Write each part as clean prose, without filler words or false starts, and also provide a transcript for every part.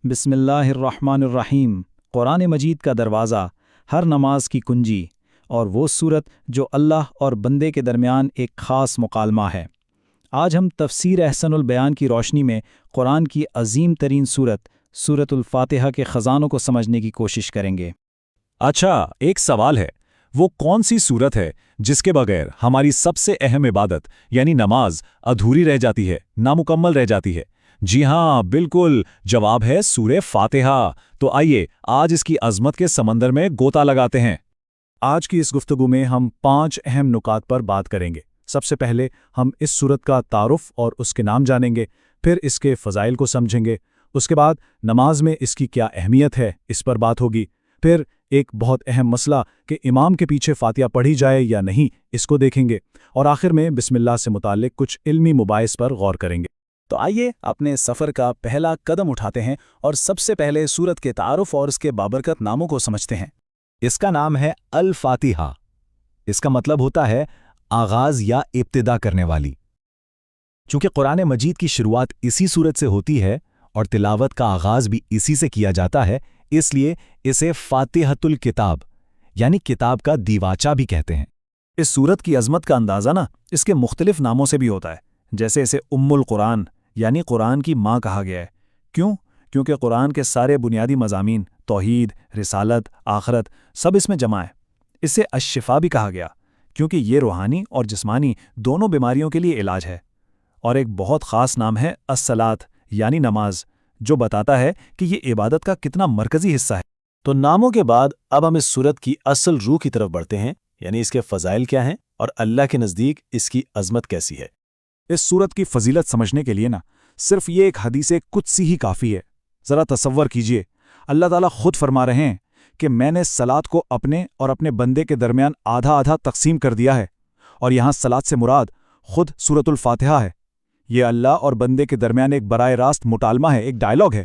بسم اللہ الرحمن الرحیم۔ قرآن مجید کا دروازہ، ہر نماز کی کنجی، اور وہ صورت جو اللہ اور بندے کے درمیان ایک خاص مکالمہ ہے۔ آج ہم تفسیر احسن البیان کی روشنی میں قرآن کی عظیم ترین صورت سورۃ الفاتحہ کے خزانوں کو سمجھنے کی کوشش کریں گے۔ اچھا، ایک سوال ہے، وہ کون سی صورت ہے جس کے بغیر ہماری سب سے اہم عبادت یعنی نماز ادھوری رہ جاتی ہے، نامکمل رہ جاتی ہے؟ جی ہاں، بالکل، جواب ہے سورہ فاتحہ۔ تو آئیے آج اس کی عظمت کے سمندر میں غوطہ لگاتے ہیں۔ آج کی اس گفتگو میں ہم 5 اہم نکات پر بات کریں گے۔ سب سے پہلے ہم اس صورت کا تعارف اور اس کے نام جانیں گے، پھر اس کے فضائل کو سمجھیں گے، اس کے بعد نماز میں اس کی کیا اہمیت ہے اس پر بات ہوگی، پھر ایک بہت اہم مسئلہ کہ امام کے پیچھے فاتحہ پڑھی جائے یا نہیں اس کو دیکھیں گے، اور آخر میں بسم اللہ سے متعلق کچھ علمی مباحث پر غور کریں گے۔ تو آئیے اپنے سفر کا پہلا قدم اٹھاتے ہیں اور سب سے پہلے سورت کے تعارف اور اس کے بابرکت ناموں کو سمجھتے ہیں۔ اس کا نام ہے الفاتحہ۔ اس کا مطلب ہوتا ہے آغاز یا ابتدا کرنے والی۔ چونکہ قرآن مجید کی شروعات اسی سورت سے ہوتی ہے اور تلاوت کا آغاز بھی اسی سے کیا جاتا ہے، اس لیے اسے فاتحۃ الکتاب یعنی کتاب کا دیواچہ بھی کہتے ہیں۔ اس سورت کی عظمت کا اندازہ اس کے مختلف ناموں سے بھی ہوتا ہے، جیسے اسے ام القرآن یعنی قرآن کی ماں کہا گیا ہے۔ کیوں؟ کیونکہ قرآن کے سارے بنیادی مضامین، توحید، رسالت، آخرت، سب اس میں جمع ہے۔ اسے الشفا بھی کہا گیا کیونکہ یہ روحانی اور جسمانی دونوں بیماریوں کے لیے علاج ہے۔ اور ایک بہت خاص نام ہے الصلاۃ یعنی نماز، جو بتاتا ہے کہ یہ عبادت کا کتنا مرکزی حصہ ہے۔ تو ناموں کے بعد اب ہم اس سورت کی اصل روح کی طرف بڑھتے ہیں، یعنی اس کے فضائل کیا ہیں اور اللہ کے نزدیک اس کی عظمت کیسی ہے۔ اس سورت کی فضیلت سمجھنے کے لیے صرف یہ ایک حدیث قدسی ہی کافی ہے۔ ذرا تصور کیجئے، اللہ تعالیٰ خود فرما رہے ہیں کہ میں نے صلاۃ کو اپنے اور اپنے بندے کے درمیان آدھا آدھا تقسیم کر دیا ہے، اور یہاں صلاۃ سے مراد خود سورۃ الفاتحہ ہے۔ یہ اللہ اور بندے کے درمیان ایک براہ راست مکالمہ ہے، ایک ڈائلاگ ہے،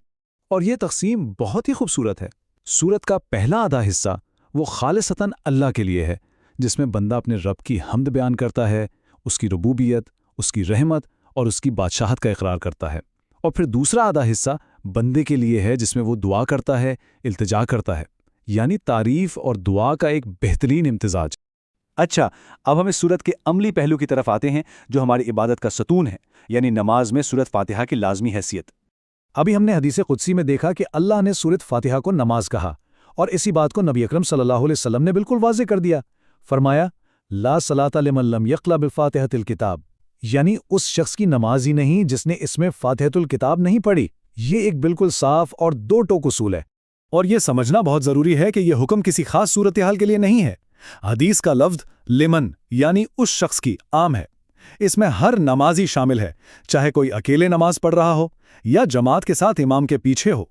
اور یہ تقسیم بہت ہی خوبصورت ہے۔ سورت کا پہلا آدھا حصہ وہ خالصتاً اللہ کے لیے ہے، جس میں بندہ اپنے رب کی حمد بیان کرتا ہے، اس کی ربوبیت، اس کی رحمت اور اس کی بادشاہت کا اقرار کرتا ہے۔ اور پھر دوسرا آدھا حصہ بندے کے لیے ہے، جس میں وہ دعا کرتا ہے، التجا کرتا ہے، یعنی تعریف اور دعا کا ایک بہترین امتزاج۔ اچھا، اب ہم اس سورت کے عملی پہلو کی طرف آتے ہیں، جو ہماری عبادت کا ستون ہے، یعنی نماز میں سورت فاتحہ کی لازمی حیثیت۔ ابھی ہم نے حدیث قدسی میں دیکھا کہ اللہ نے سورت فاتحہ کو نماز کہا، اور اسی بات کو نبی اکرم صلی اللہ علیہ وسلم نے بالکل واضح کر دیا۔ فرمایا، لا صلاۃ لمن لم یقرأ بفاتحۃ الکتاب، یعنی اس شخص کی نماز ہی نہیں جس نے اس میں فاتحۃ الکتاب نہیں پڑھی۔ یہ ایک بالکل صاف اور دو ٹوک اصول ہے، اور یہ سمجھنا بہت ضروری ہے کہ یہ حکم کسی خاص صورتحال کے لیے نہیں ہے۔ حدیث کا لفظ لمن یعنی اس شخص کی عام ہے، اس میں ہر نمازی شامل ہے، چاہے کوئی اکیلے نماز پڑھ رہا ہو یا جماعت کے ساتھ امام کے پیچھے ہو،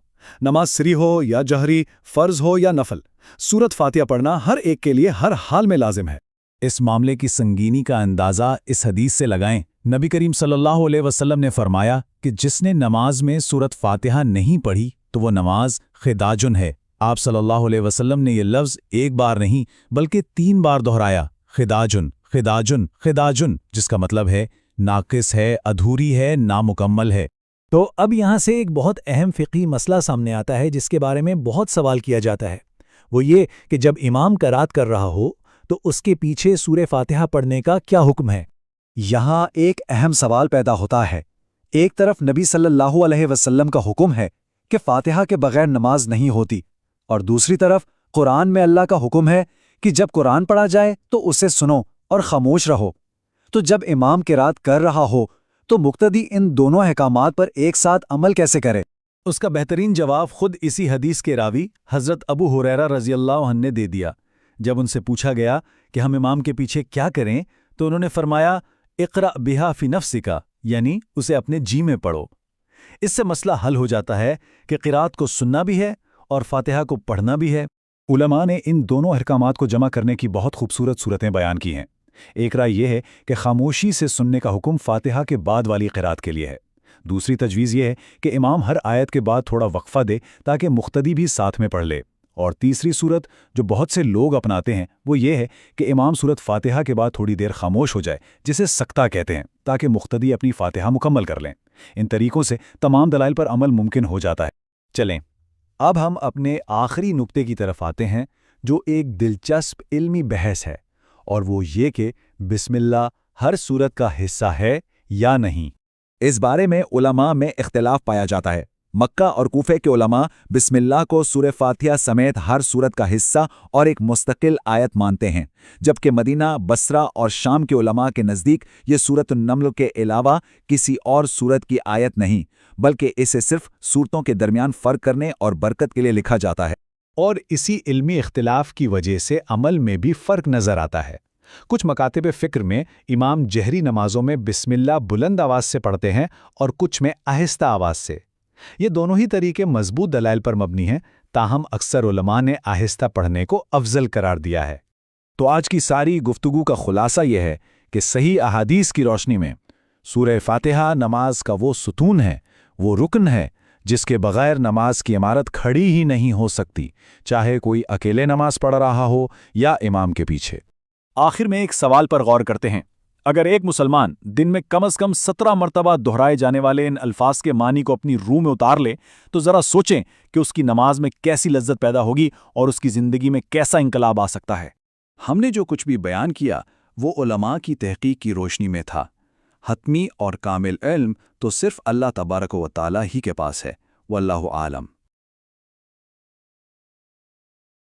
نماز سری ہو یا جہری، فرض ہو یا نفل، سورت فاتحہ پڑھنا ہر ایک کے لیے ہر حال میں لازم ہے۔ اس معاملے کی سنگینی کا اندازہ اس حدیث سے لگائیں۔ نبی کریم صلی اللہ علیہ وسلم نے فرمایا کہ جس نے نماز میں سورت فاتحہ نہیں پڑھی تو وہ نماز خداجن ہے۔ آپ صلی اللہ علیہ وسلم نے یہ لفظ ایک بار نہیں بلکہ 3 بار دہرایا، خداجن، خداجن، خداجن، جس کا مطلب ہے ناقص ہے، ادھوری ہے، نامکمل ہے۔ تو اب یہاں سے ایک بہت اہم فقہی مسئلہ سامنے آتا ہے جس کے بارے میں بہت سوال کیا جاتا ہے۔ وہ یہ کہ جب امام قرات کر رہا ہو تو اس کے پیچھے سورہ فاتحہ پڑھنے کا کیا حکم ہے؟ یہاں ایک اہم سوال پیدا ہوتا ہے۔ ایک طرف نبی صلی اللہ علیہ وسلم کا حکم ہے کہ فاتحہ کے بغیر نماز نہیں ہوتی، اور دوسری طرف قرآن میں اللہ کا حکم ہے کہ جب قرآن پڑھا جائے تو اسے سنو اور خاموش رہو۔ تو جب امام قرات کر رہا ہو تو مقتدی ان دونوں احکامات پر ایک ساتھ عمل کیسے کرے؟ اس کا بہترین جواب خود اسی حدیث کے راوی حضرت ابو ہریرہ رضی اللہ عنہ نے دے دیا۔ جب ان سے پوچھا گیا کہ ہم امام کے پیچھے کیا کریں تو انہوں نے فرمایا، اقرأ بہا فی نفسک، یعنی اسے اپنے جی میں پڑھو۔ اس سے مسئلہ حل ہو جاتا ہے کہ قرات کو سننا بھی ہے اور فاتحہ کو پڑھنا بھی ہے۔ علماء نے ان دونوں احکامات کو جمع کرنے کی بہت خوبصورت صورتیں بیان کی ہیں۔ ایک رائے یہ ہے کہ خاموشی سے سننے کا حکم فاتحہ کے بعد والی قرات کے لیے ہے۔ دوسری تجویز یہ ہے کہ امام ہر آیت کے بعد تھوڑا وقفہ دے تاکہ مقتدی بھی ساتھ میں پڑھ لے۔ اور تیسری صورت جو بہت سے لوگ اپناتے ہیں وہ یہ ہے کہ امام سورت فاتحہ کے بعد تھوڑی دیر خاموش ہو جائے، جسے سکتہ کہتے ہیں، تاکہ مقتدی اپنی فاتحہ مکمل کر لیں۔ ان طریقوں سے تمام دلائل پر عمل ممکن ہو جاتا ہے۔ چلیں اب ہم اپنے آخری نقطے کی طرف آتے ہیں جو ایک دلچسپ علمی بحث ہے، اور وہ یہ کہ بسم اللہ ہر سورت کا حصہ ہے یا نہیں۔ اس بارے میں علماء میں اختلاف پایا جاتا ہے۔ مکہ اور کوفے کے علماء بسم اللہ کو سورہ فاتحہ سمیت ہر سورت کا حصہ اور ایک مستقل آیت مانتے ہیں، جبکہ مدینہ، بصرہ اور شام کے علماء کے نزدیک یہ سورۃ النمل کے علاوہ کسی اور سورت کی آیت نہیں، بلکہ اسے صرف سورتوں کے درمیان فرق کرنے اور برکت کے لیے لکھا جاتا ہے۔ اور اسی علمی اختلاف کی وجہ سے عمل میں بھی فرق نظر آتا ہے۔ کچھ مکاتب فکر میں امام جہری نمازوں میں بسم اللہ بلند آواز سے پڑھتے ہیں اور کچھ میں آہستہ آواز سے۔ یہ دونوں ہی طریقے مضبوط دلائل پر مبنی ہیں، تاہم اکثر علماء نے آہستہ پڑھنے کو افضل قرار دیا ہے۔ تو آج کی ساری گفتگو کا خلاصہ یہ ہے کہ صحیح احادیث کی روشنی میں سورہ فاتحہ نماز کا وہ ستون ہے، وہ رکن ہے جس کے بغیر نماز کی عمارت کھڑی ہی نہیں ہو سکتی، چاہے کوئی اکیلے نماز پڑھ رہا ہو یا امام کے پیچھے۔ آخر میں ایک سوال پر غور کرتے ہیں۔ اگر ایک مسلمان دن میں کم از کم 17 مرتبہ دہرائے جانے والے ان الفاظ کے معنی کو اپنی روح میں اتار لے تو ذرا سوچیں کہ اس کی نماز میں کیسی لذت پیدا ہوگی اور اس کی زندگی میں کیسا انقلاب آ سکتا ہے۔ ہم نے جو کچھ بھی بیان کیا وہ علماء کی تحقیق کی روشنی میں تھا۔ حتمی اور کامل علم تو صرف اللہ تبارک و تعالی ہی کے پاس ہے، واللہ عالم۔